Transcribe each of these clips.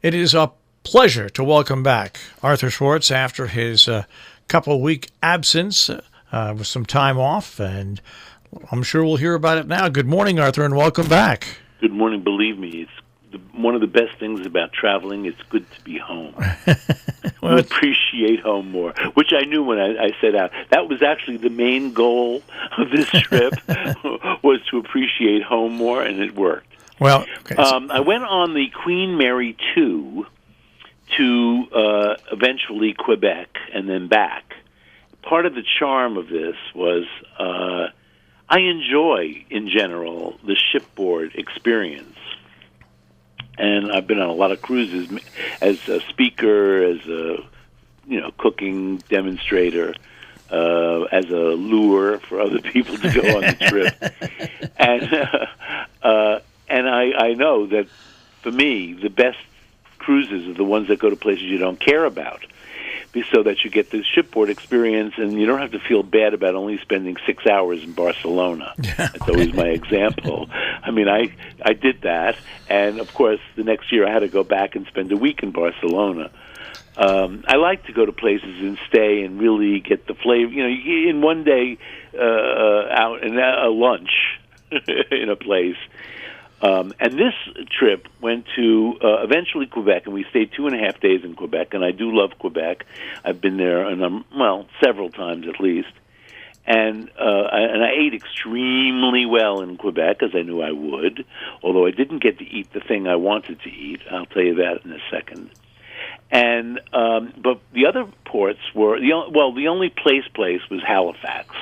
It is a pleasure to welcome back Arthur Schwartz after his couple-week absence with some time off, and I'm sure we'll hear about it now. Good morning, Arthur, and welcome back. Good morning. Believe me, it's one of the best things about traveling. It's good to be home. Well, appreciate home more, which I knew when I set out. That was actually the main goal of this trip, was to appreciate home more, and it worked. Well, okay. I went on the Queen Mary 2 to eventually Quebec and then back. Part of the charm of this was I enjoy, in general, the shipboard experience. And I've been on a lot of cruises as a speaker, as a cooking demonstrator, as a lure for other people to go on the trip. And I know that for me, the best cruises are the ones that go to places you don't care about, so that you get the shipboard experience and you don't have to feel bad about only spending 6 hours in Barcelona. That's always my example. I mean, I did that, and of course, the next year I had to go back and spend a week in Barcelona. I like to go to places and stay and really get the flavor. In one day out and a lunch in a place. And this trip went to eventually Quebec, and we stayed 2.5 days in Quebec, and I do love Quebec. I've been there, several times at least. And I ate extremely well in Quebec, as I knew I would, although I didn't get to eat the thing I wanted to eat. I'll tell you that in a second. And but the other ports were, the only place was Halifax.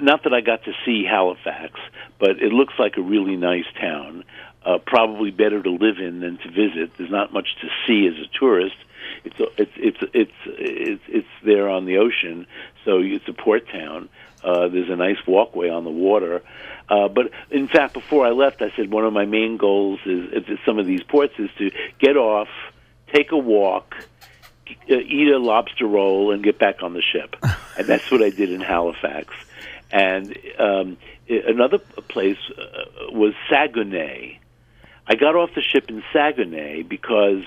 Not that I got to see Halifax, but it looks like a really nice town. Probably better to live in than to visit. There's not much to see as a tourist. It's there on the ocean, so it's a port town. There's a nice walkway on the water. But in fact, before I left, I said one of my main goals is at some of these ports is to get off, take a walk, eat a lobster roll, and get back on the ship. And that's what I did in Halifax. And another place was Saguenay. I got off the ship in Saguenay because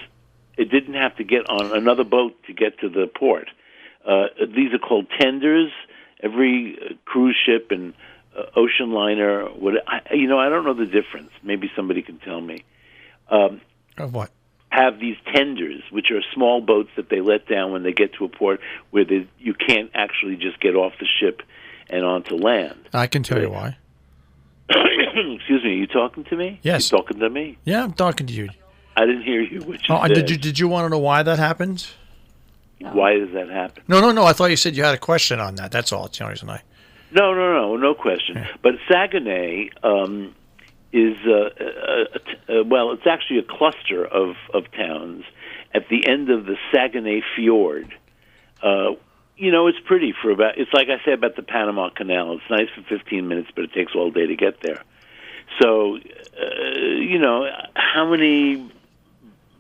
it didn't have to get on another boat to get to the port. These are called tenders. Every cruise ship and ocean liner, I don't know the difference. Maybe somebody can tell me. Of what? Have these tenders, which are small boats that they let down when they get to a port where you can't actually just get off the ship and onto land. I can tell you why. Excuse me, are you talking to me? Yes. You talking to me? Yeah, I'm talking to you. I didn't hear you. What you said. Did you want to know why that happened? No. Why does that happen? No. I thought you said you had a question on that. That's all. It's the only reason No question. Yeah. But Saguenay is it's actually a cluster of towns at the end of the Saguenay Fjord. It's pretty it's like I said about the Panama Canal. It's nice for 15 minutes, but it takes all day to get there. So, how many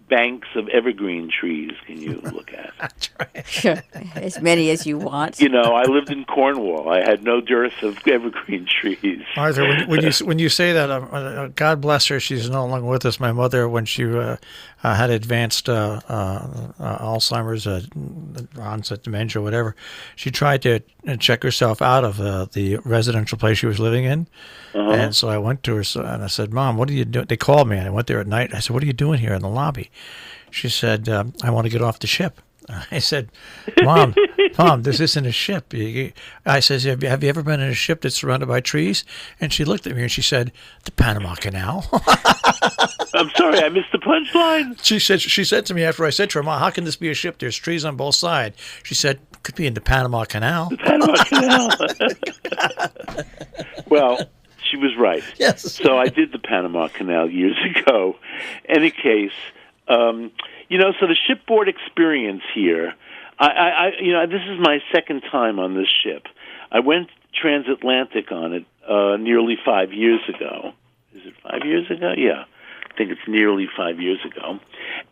banks of evergreen trees can you look at? That's right. Sure. As many as you want. I lived in Cornwall. I had no dearth of evergreen trees. Arthur, when you say that, God bless her, she's no longer with us. My mother, when she had advanced Alzheimer's, onset dementia, whatever, she tried to check herself out of the residential place she was living in. Uh-huh. And so I went to her and I said, "Mom, what are you doing?" They called me, and I went there at night. I said, "What are you doing here in the lobby?" She said, "I want to get off the ship." I said, Mom, this isn't a ship. I says, have you ever been in a ship that's surrounded by trees? And she looked at me and she said, the Panama Canal. I'm sorry, I missed the punchline. She said to me after I said to her, Mom, how can this be a ship? There's trees on both sides. She said, it could be in the Panama Canal. The Panama Canal. Well, she was right. Yes. So I did the Panama Canal years ago. Any case, so the shipboard experience here, this is my second time on this ship. I went transatlantic on it nearly 5 years ago. Is it 5 years ago? Yeah, I think it's nearly 5 years ago.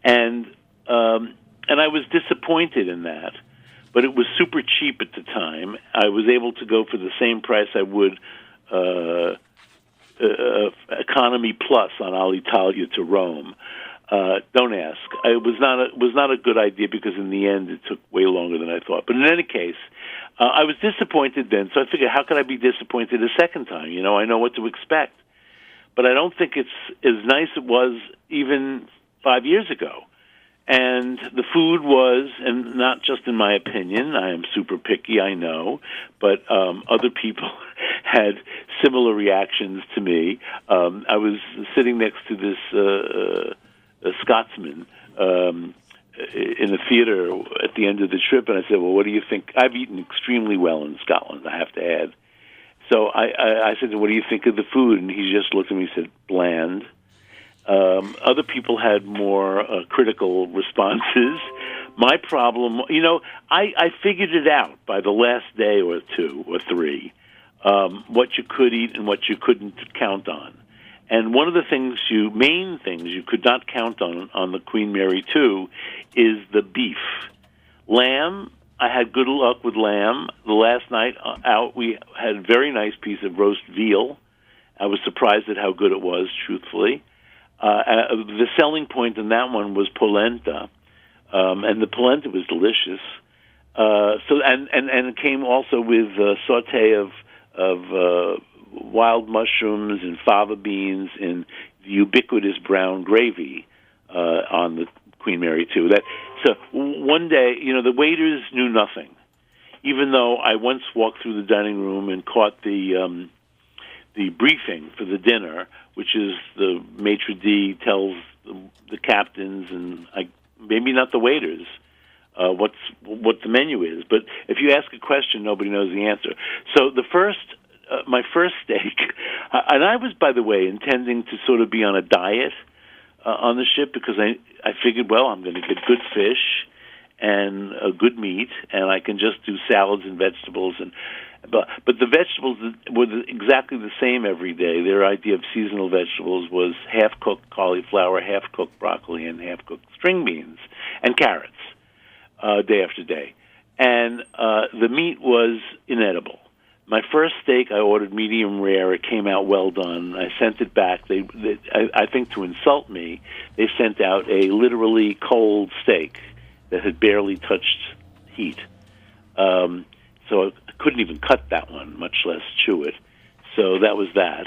And I was disappointed in that, but it was super cheap at the time. I was able to go for the same price I would Economy Plus on Alitalia to Rome. Don't ask. It was not a good idea because in the end it took way longer than I thought. But in any case, I was disappointed then. So I figured, how could I be disappointed a second time? I know what to expect. But I don't think it's as nice as it was even 5 years ago. And the food was, and not just in my opinion, I am super picky, I know, but other people had similar reactions to me. I was sitting next to this a Scotsman in a theater at the end of the trip, and I said, well, what do you think? I've eaten extremely well in Scotland, I have to add. So I said, what do you think of the food? And he just looked at me and said, bland. Other people had more critical responses. My problem, I figured it out by the last day or two or three, what you could eat and what you couldn't count on. And one of the main things you could not count on the Queen Mary 2 is the beef. Lamb, I had good luck with lamb. The last night out, we had a very nice piece of roast veal. I was surprised at how good it was, truthfully. The selling point in that one was polenta, and the polenta was delicious. And it came also with a saute of wild mushrooms and fava beans and the ubiquitous brown gravy on the Queen Mary 2. So one day, the waiters knew nothing, even though I once walked through the dining room and caught the briefing for the dinner, which is the maitre d' tells the captains and maybe not the waiters what the menu is. But if you ask a question, nobody knows the answer. So my first steak, and I was, by the way, intending to sort of be on a diet on the ship because I figured, well, I'm going to get good fish and a good meat, and I can just do salads and vegetables. But the vegetables were exactly the same every day. Their idea of seasonal vegetables was half-cooked cauliflower, half-cooked broccoli, and half-cooked string beans and carrots day after day. And the meat was inedible. My first steak, I ordered medium rare. It came out well done. I sent it back. I think to insult me, they sent out a literally cold steak that had barely touched heat. So I couldn't even cut that one, much less chew it. So that was that.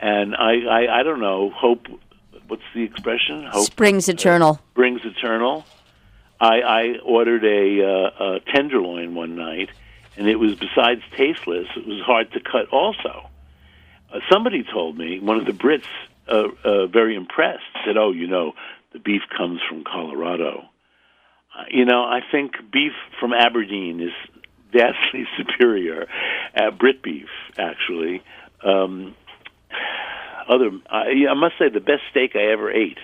And I don't know, hope, what's the expression? Hope springs eternal. Springs eternal. I ordered a tenderloin one night, and it was, besides tasteless, it was hard to cut also. Somebody told me, one of the Brits, very impressed, said, the beef comes from Colorado. I think beef from Aberdeen is vastly superior. Brit beef, actually. I must say the best steak I ever ate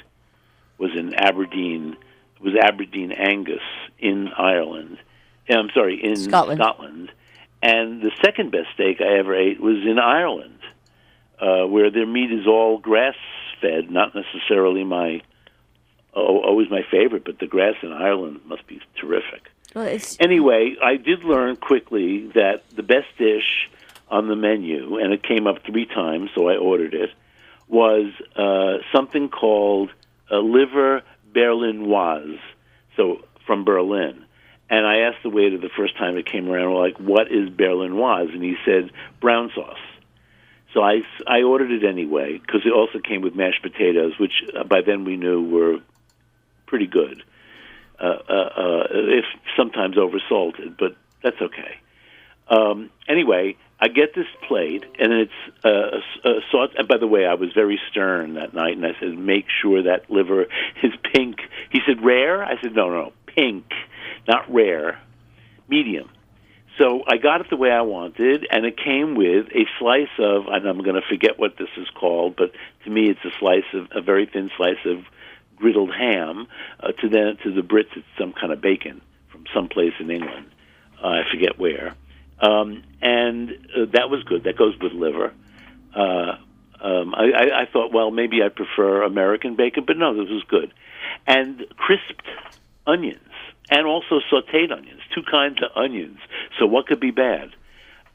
was in Aberdeen. It was Aberdeen Angus in Ireland. I'm sorry, in Scotland. And the second best steak I ever ate was in Ireland, where their meat is all grass-fed, not necessarily always my favorite, but the grass in Ireland must be terrific. Well, anyway, I did learn quickly that the best dish on the menu, and it came up 3 times, so I ordered it, was something called liver berlinoise, so from Berlin. And I asked the waiter the first time it came around, what is berlinoise? And he said, brown sauce. So I ordered it anyway, because it also came with mashed potatoes, which by then we knew were pretty good, if sometimes oversalted, but that's okay. Anyway, I get this plate, and it's a sauce. And by the way, I was very stern that night, and I said, make sure that liver is pink. He said, rare? I said, no, pink, not rare, medium. So I got it the way I wanted, and it came with a slice of, and I'm going to forget what this is called, but to me it's a very thin slice of griddled ham. To the Brits, it's some kind of bacon from someplace in England. I forget where. And that was good. That goes with liver. I thought, well, maybe I prefer American bacon, but no, this was good. And crisped onions, and also sautéed onions, 2 kinds of onions. So what could be bad?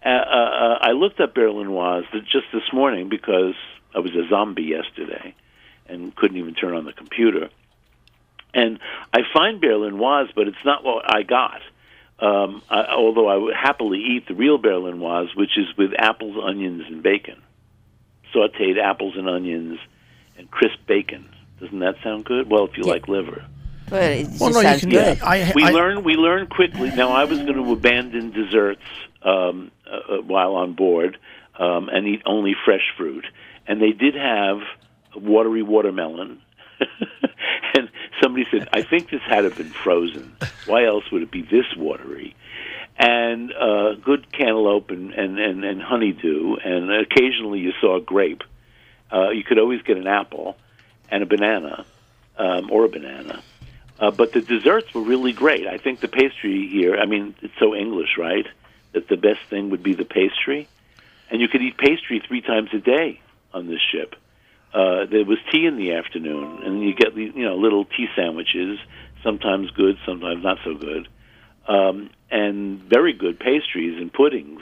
I looked up berlinoise just this morning because I was a zombie yesterday and couldn't even turn on the computer. And I find Berlinoise, but it's not what I got. Although I would happily eat the real Berlinoise, which is with apples, onions, and bacon. Sautéed apples and onions and crisp bacon. Doesn't that sound good? Well, if you like liver. But it just sounds good. We learn quickly. Now, I was going to abandon desserts while on board and eat only fresh fruit. And they did have a watery watermelon. And somebody said, I think this had to have been frozen. Why else would it be this watery? And good cantaloupe and honeydew, and occasionally you saw a grape. You could always get an apple and a banana, or a banana. But the desserts were really great. I think the pastry here, I mean, it's so English, right, that the best thing would be the pastry. And you could eat pastry 3 times a day on this ship. There was tea in the afternoon, and you get these, little tea sandwiches, sometimes good, sometimes not so good, and very good pastries and puddings,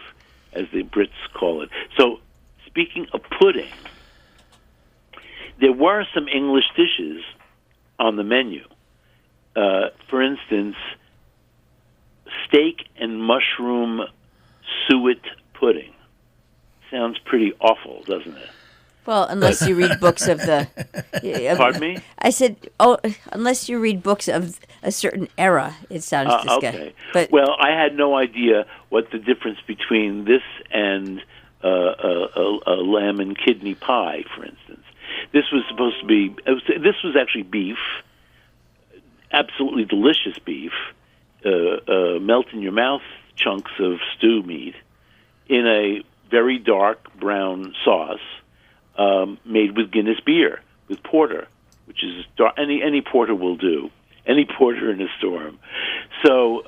as the Brits call it. So, speaking of pudding, there were some English dishes on the menu. For instance, steak and mushroom suet pudding. Sounds pretty awful, doesn't it? Well, unless you read books of the... Pardon me? I said, unless you read books of a certain era, it sounds disgusting. Okay. But, well, I had no idea what the difference between this and a lamb and kidney pie, for instance. This was supposed to be... This was actually beef, absolutely delicious beef, melt-in-your-mouth chunks of stew meat in a very dark brown sauce, made with Guinness beer, with porter, which is any porter will do, any porter in a storm. So,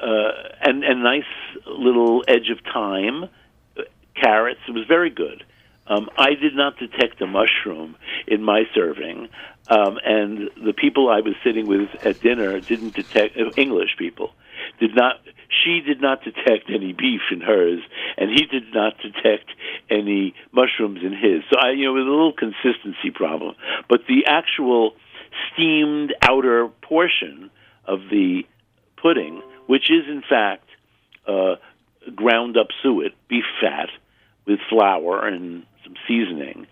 and nice little edge of thyme, carrots. It was very good. I did not detect a mushroom in my serving, and the people I was sitting with at dinner didn't detect. English people did not. She did not detect any beef in hers, and he did not detect any mushrooms in his. So it was a little consistency problem. But the actual steamed outer portion of the pudding, which is in fact ground up suet, beef fat, with flour and some seasoning,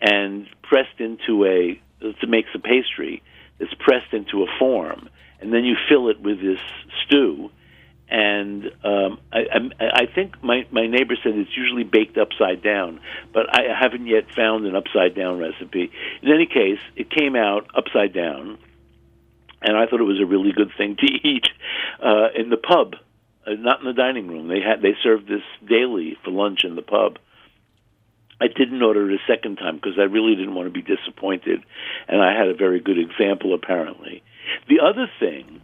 and pressed into to make some pastry, it's pressed into a form, and then you fill it with this stew. And I think my neighbor said it's usually baked upside down, but I haven't yet found an upside down recipe. In any case, it came out upside down, and I thought it was a really good thing to eat in the pub, not in the dining room. They served this daily for lunch in the pub. I didn't order it a second time because I really didn't want to be disappointed, and I had a very good example apparently. The other thing.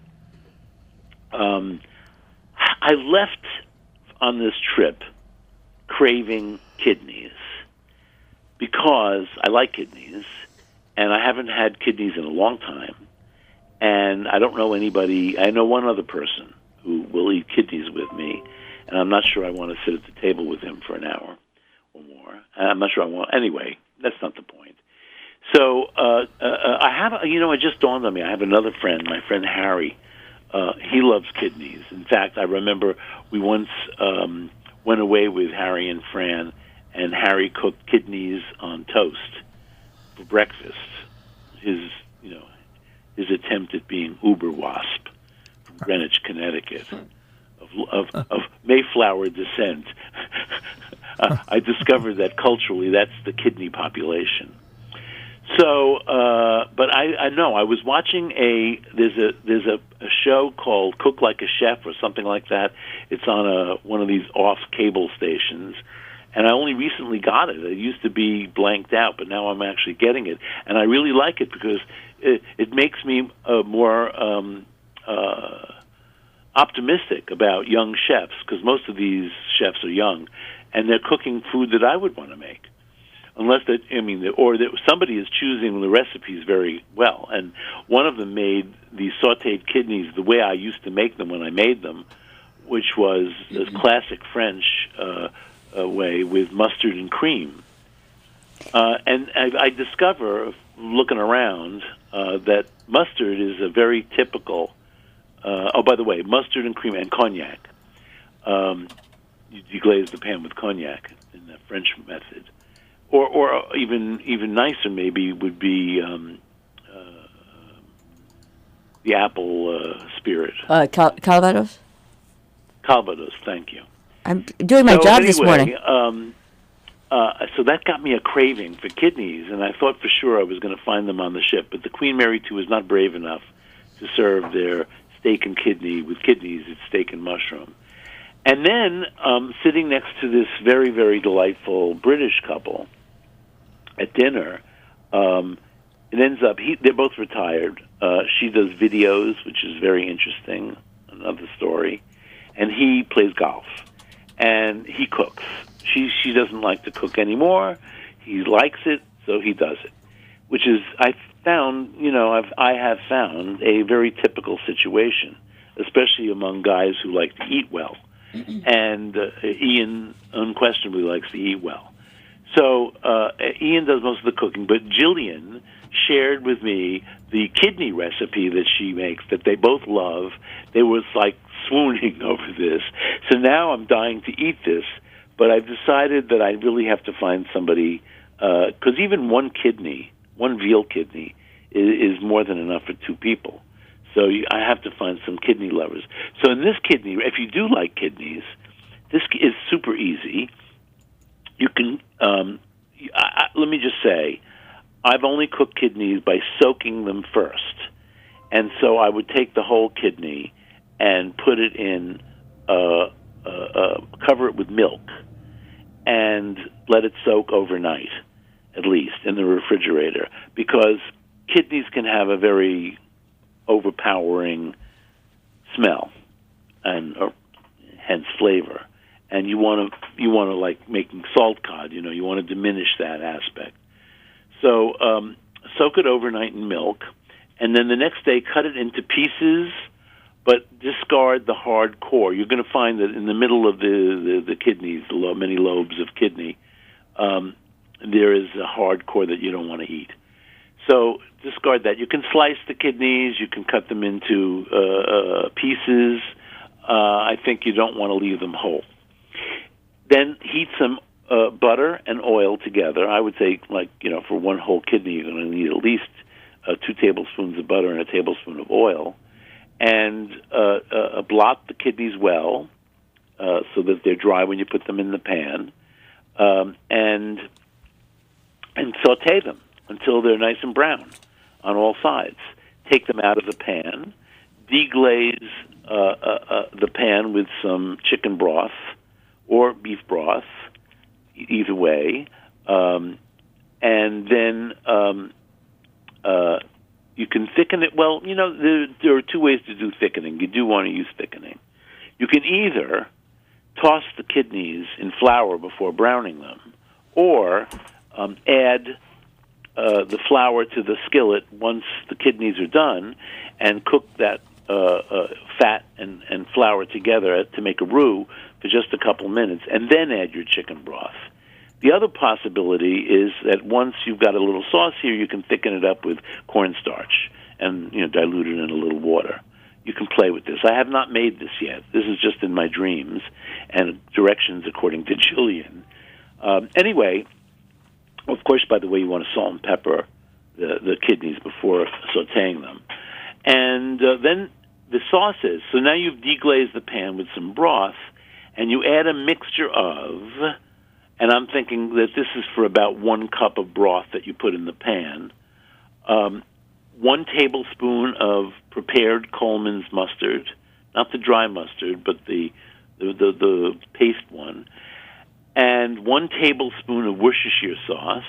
I left on this trip craving kidneys because I like kidneys, and I haven't had kidneys in a long time, and I don't know anybody. I know one other person who will eat kidneys with me, and I'm not sure I want to sit at the table with him for an hour or more. I'm not sure I want. Anyway, that's not the point. So I have, it just dawned on me. I have another friend, my friend Harry. He loves kidneys. In fact, I remember we once went away with Harry and Fran, and Harry cooked kidneys on toast for breakfast. His attempt at being uber wasp from Greenwich, Connecticut, of Mayflower descent. I discovered that culturally, that's the kidney population. So, but I know I was watching there's a show called Cook Like a Chef or something like that. It's on one of these off cable stations, and I only recently got it. It used to be blanked out, but now I'm actually getting it, and I really like it because it makes me more optimistic about young chefs, because most of these chefs are young, and they're cooking food that I would want to make. Unless somebody is choosing the recipes very well. And one of them made the sautéed kidneys the way I used to make them when I made them, which was the classic French way with mustard and cream. And I discover, looking around, that mustard is a very typical. Oh, by the way, mustard and cream and cognac. You deglaze the pan with cognac in the French method, or even nicer maybe would be the apple spirit. Calvados? Calvados, thank you. I'm doing my job this morning. So that got me a craving for kidneys, and I thought for sure I was going to find them on the ship. But the Queen Mary II was not brave enough to serve their steak and kidney with kidneys. It's steak and mushroom. And then sitting next to this very, very delightful British couple at dinner, it ends up, they're both retired. She does videos, which is very interesting, another story. And he plays golf. And he cooks. She doesn't like to cook anymore. He likes it, so he does it. Which is, I have found a very typical situation, especially among guys who like to eat well. And Ian unquestionably likes to eat well. So Ian does most of the cooking, but Jillian shared with me the kidney recipe that she makes that they both love. They was like swooning over this. So now I'm dying to eat this, but I've decided that I really have to find somebody, because even one veal kidney, is more than enough for two people. So I have to find some kidney lovers. So in this kidney, if you do like kidneys, this is super easy. You can, let me just say, I've only cooked kidneys by soaking them first. And so I would take the whole kidney and put it in, cover it with milk and let it soak overnight, at least, in the refrigerator. Because kidneys can have a very overpowering smell and hence flavor, and you want to like making salt cod. You want to diminish that aspect. So soak it overnight in milk, and then the next day cut it into pieces, but discard the hard core. You're going to find that in the middle of the kidneys, many lobes of kidney, there is a hard core that you don't want to eat. So discard that. You can slice the kidneys. You can cut them into pieces. I think you don't want to leave them whole. Then heat some butter and oil together. I would say, for one whole kidney, you're going to need at least 2 tablespoons of butter and a tablespoon of oil. And blot the kidneys well so that they're dry when you put them in the pan. And saute them until they're nice and brown on all sides. Take them out of the pan, deglaze the pan with some chicken broth or beef broth, either way, and then you can thicken it. Well, there are 2 ways to do thickening. You do want to use thickening. You can either toss the kidneys in flour before browning them, or add the flour to the skillet once the kidneys are done, and cook that fat and flour together to make a roux for just a couple minutes, and then add your chicken broth. The other possibility is that once you've got a little sauce here, you can thicken it up with cornstarch and dilute it in a little water. You can play with this. I have not made this yet. This is just in my dreams and directions according to Jillian. Anyway, of course, by the way, you want to salt and pepper the kidneys before sautéing them. And then the sauces. So now you've deglazed the pan with some broth, and you add a mixture of, and I'm thinking that this is for about 1 cup of broth that you put in the pan, 1 tablespoon of prepared Coleman's mustard, not the dry mustard, but the paste one, and 1 tablespoon of Worcestershire sauce,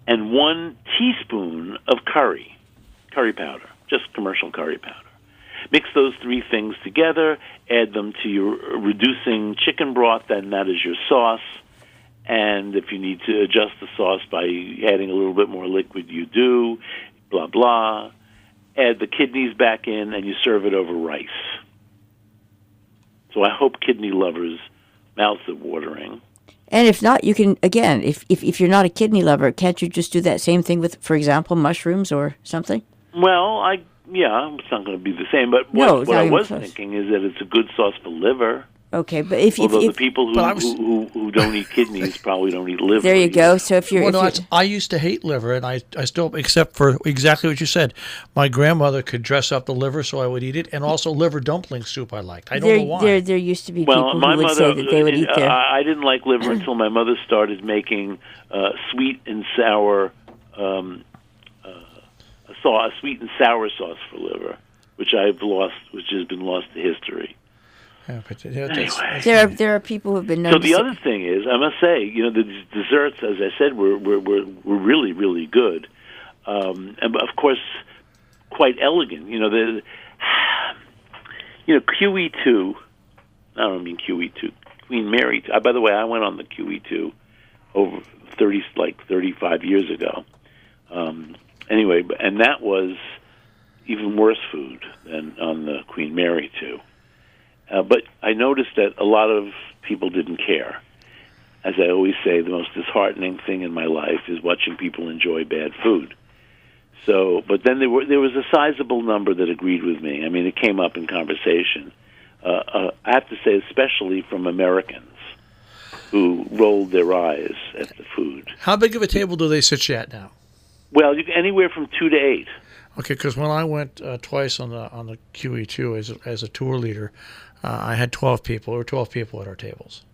and 1 teaspoon of curry powder, just commercial curry powder. Mix those 3 things together, add them to your reducing chicken broth, and that is your sauce. And if you need to adjust the sauce by adding a little bit more liquid, you do, blah, blah. Add the kidneys back in, and you serve it over rice. So I hope kidney lovers' mouths are watering. And if not, you can, again, if you're not a kidney lover, can't you just do that same thing with, for example, mushrooms or something? Well, it's not going to be the same. But No, it's what not I even was close. thinking is that it's a good sauce for liver. Okay, but if Although the if people who don't eat kidneys probably don't eat liver. there you go. So if you're, Well, if no, you're I used to hate liver, and I still, except for exactly what you said. My grandmother could dress up the liver, so I would eat it, and also liver dumpling soup I liked. I don't know why. there used to be Well, people my who would mother, say that they would eat their. I didn't like liver until my mother started making sweet and sour a sweet and sour sauce for liver, which has been lost to history. Yeah, but, Anyway. There are people who have been known. So the other thing is, I must say, the desserts, as I said, were really, really good, and of course, quite elegant. QE2. I don't mean QE2. Queen Mary. By the way, I went on the QE2 over 35 years ago. Anyway, and that was even worse food than on the Queen Mary 2. But I noticed that a lot of people didn't care. As I always say, the most disheartening thing in my life is watching people enjoy bad food. So, but then there was a sizable number that agreed with me. I mean, it came up in conversation. I have to say, especially from Americans who rolled their eyes at the food. How big of a table do they sit you at now? Well, anywhere from 2 to 8. Okay, because when I went twice on the QE2 as a tour leader, I had 12 people. There were 12 people at our tables.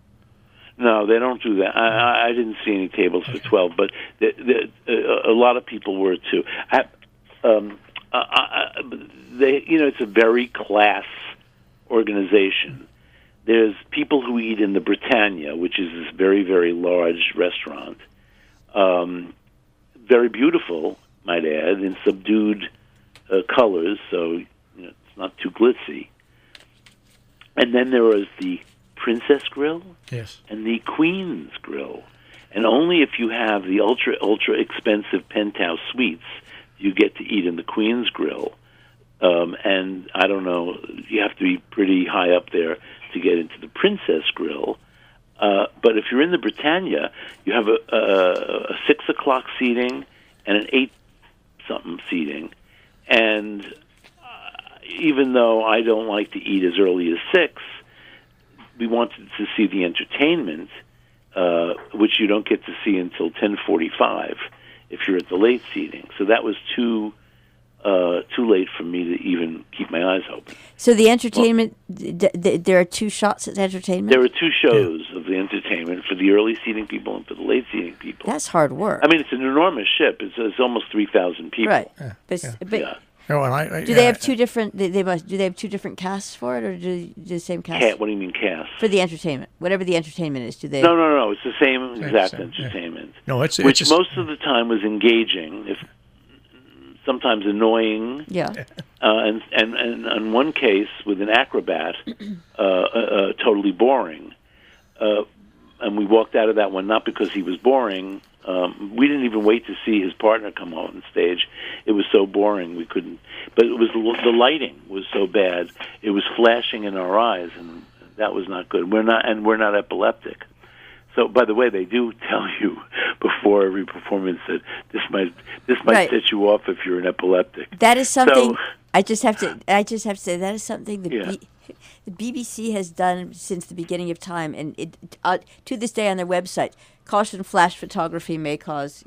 No, they don't do that. I didn't see any tables for 12, but a lot of people were too. It's a very class organization. There's people who eat in the Britannia, which is this very, very large restaurant. Very beautiful, might add, in subdued colors, so it's not too glitzy. And then there was the Princess Grill, yes, and the Queen's Grill. And only if you have the ultra, ultra expensive penthouse suites, you get to eat in the Queen's Grill. And I don't know, you have to be pretty high up there to get into the Princess Grill. But if you're in the Britannia, you have a 6 o'clock seating and an 8-something seating. And even though I don't like to eat as early as 6, we wanted to see the entertainment, which you don't get to see until 10:45 if you're at the late seating. So that was too late for me to even keep my eyes open. So the entertainment, there are 2 shots at entertainment? There were 2 shows of the entertainment for the early seating people and for the late seating people. That's hard work. I mean, it's an enormous ship. It's almost 3,000 people. Right. Yeah. But, Yeah. but Yeah. No, and do they have 2 different? Do they have 2 different casts for it, or do they do the same cast What do you mean cast? for the entertainment? Whatever the entertainment is, do they? No. It's the same exact same, yeah. entertainment. No, it's which just, most of the time was engaging, if sometimes annoying. Yeah. And in one case with an acrobat, totally boring. And we walked out of that one not because he was boring. We didn't even wait to see his partner come on stage. It was so boring we couldn't. But it was the lighting was so bad. It was flashing in our eyes, and that was not good. We're not epileptic. So, by the way, they do tell you before every performance that this might Right. set you off if you're an epileptic. That is something. So- I just have to say that is something Yeah. the BBC has done since the beginning of time, and it to this day on their website. Caution: flash photography may cause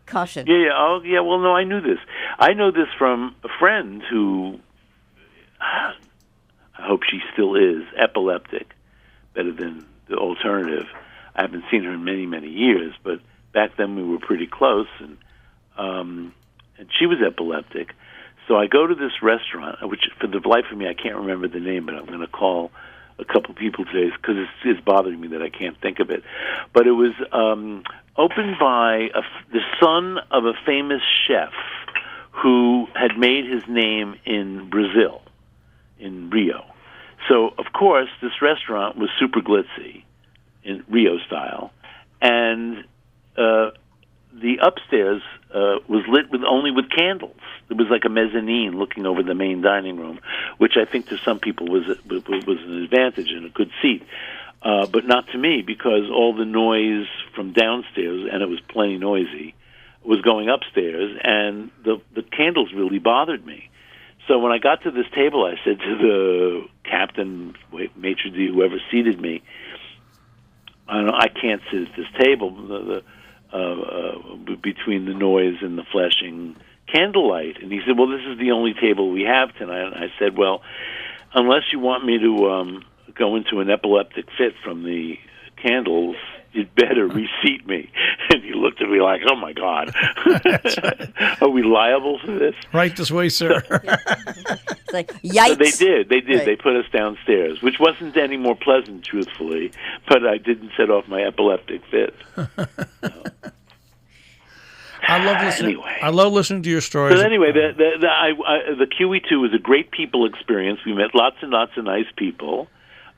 caution. Yeah. Oh, yeah. Well, no, I knew this. I know this from a friend who, I hope she still is, epileptic, better than the alternative. I haven't seen her in many, many years, but back then we were pretty close, and she was epileptic. So I go to this restaurant, which for the life of me I can't remember the name, but I'm going to call a couple people today because it's bothering me that I can't think of it. But it was opened by the son of a famous chef who had made his name in Brazil, in Rio. So, of course, this restaurant was super glitzy, in Rio style, and the upstairs was lit only with candles. It was like a mezzanine looking over the main dining room, which I think to some people was an advantage and a good seat. but not to me, because all the noise from downstairs, and it was plenty noisy, was going upstairs, and the candles really bothered me. So when I got to this table, I said to the captain, maitre d', whoever seated me, I can't sit at this table between the noise and the flashing candlelight. And he said, well, this is the only table we have tonight. And I said, well, unless you want me to go into an epileptic fit from the candles, you'd better reseat me. And he looked at me like, oh, my God. Are we liable for this? Right this way, sir. It's like, yikes. So they did. Right. They put us downstairs, which wasn't any more pleasant, truthfully, but I didn't set off my epileptic fit. I love listening. Anyway. I love listening to your stories. But anyway, the QE2 was a great people experience. We met lots and lots of nice people.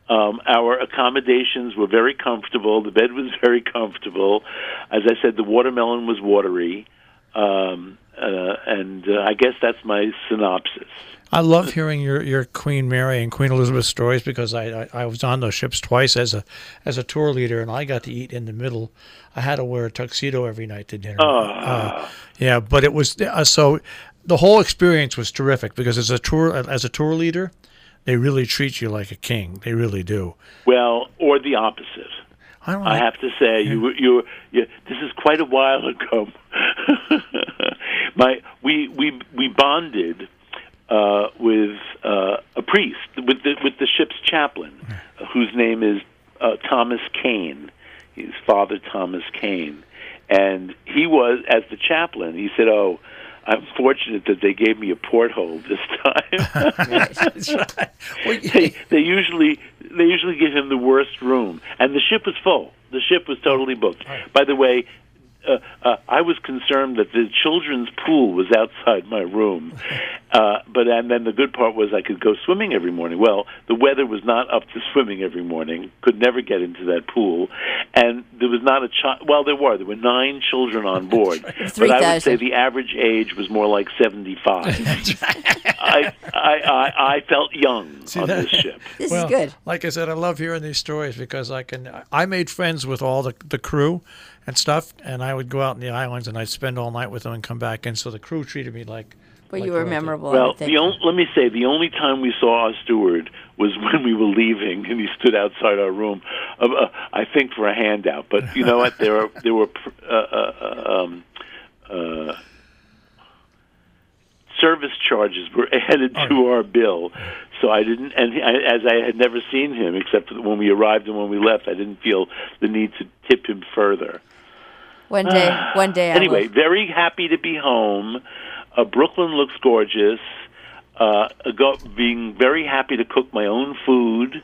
Our accommodations were very comfortable. The bed was very comfortable. As I said, the watermelon was watery. And I guess that's my synopsis. I love hearing your Queen Mary and Queen Elizabeth stories, because I was on those ships twice as a tour leader, and I got to eat in the middle. I had to wear a tuxedo every night to dinner. Yeah, but it was so the whole experience was terrific, because as a tour leader, they really treat you like a king. They really do. Well, or the opposite. I have to say, you this is quite a while ago. We bonded with a priest, with the ship's chaplain, whose name is Thomas Kane. He's Father Thomas Kane, and he was, as the chaplain, he said, "Oh, I'm fortunate that they gave me a porthole this time." That's right. Well, they usually give him the worst room, and the ship was full. The ship was totally booked. Right. By the way, I was concerned that the children's pool was outside my room, and then the good part was I could go swimming every morning. Well, the weather was not up to swimming every morning. Could never get into that pool, and there was not a child. Well, there were 9 children on board, but I would say the average age was more like 75. I felt young on this ship. This is good. Like I said, I love hearing these stories, because I made friends with all the crew and stuff, and I would go out in the islands and I'd spend all night with them and come back in. So the crew treated me like. Well, you were memorable. Well, let me say, the only time we saw our steward was when we were leaving, and he stood outside our room, I think for a handout. But you know what? There were service charges were added to our bill, so I didn't. And as I had never seen him except when we arrived and when we left, I didn't feel the need to tip him further. One day. Anyway, very happy to be home. Brooklyn looks gorgeous. Being very happy to cook my own food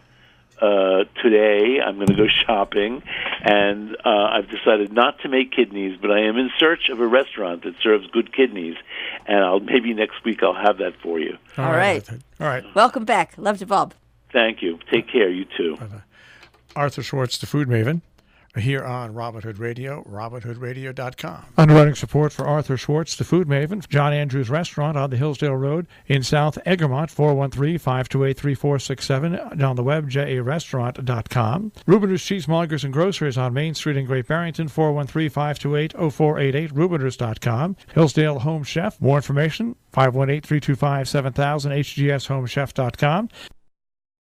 today. I'm going to go shopping, and I've decided not to make kidneys, but I am in search of a restaurant that serves good kidneys, and maybe next week I'll have that for you. All right. Welcome back. Love to Bob. Thank you. Take care. You too. Bye-bye. Arthur Schwartz, the Food Maven, here on Robin Hood Radio, robinhoodradio.com. Underwriting support for Arthur Schwartz, the Food Maven, John Andrews Restaurant on the Hillsdale Road in South Egremont, 413-528-3467, and on the web, jarestaurant.com. Rubiners Cheesemongers and Grocers on Main Street in Great Barrington, 413-528-0488, rubiners.com. Hillsdale Home Chef, more information, 518-325-7000, hgshomechef.com.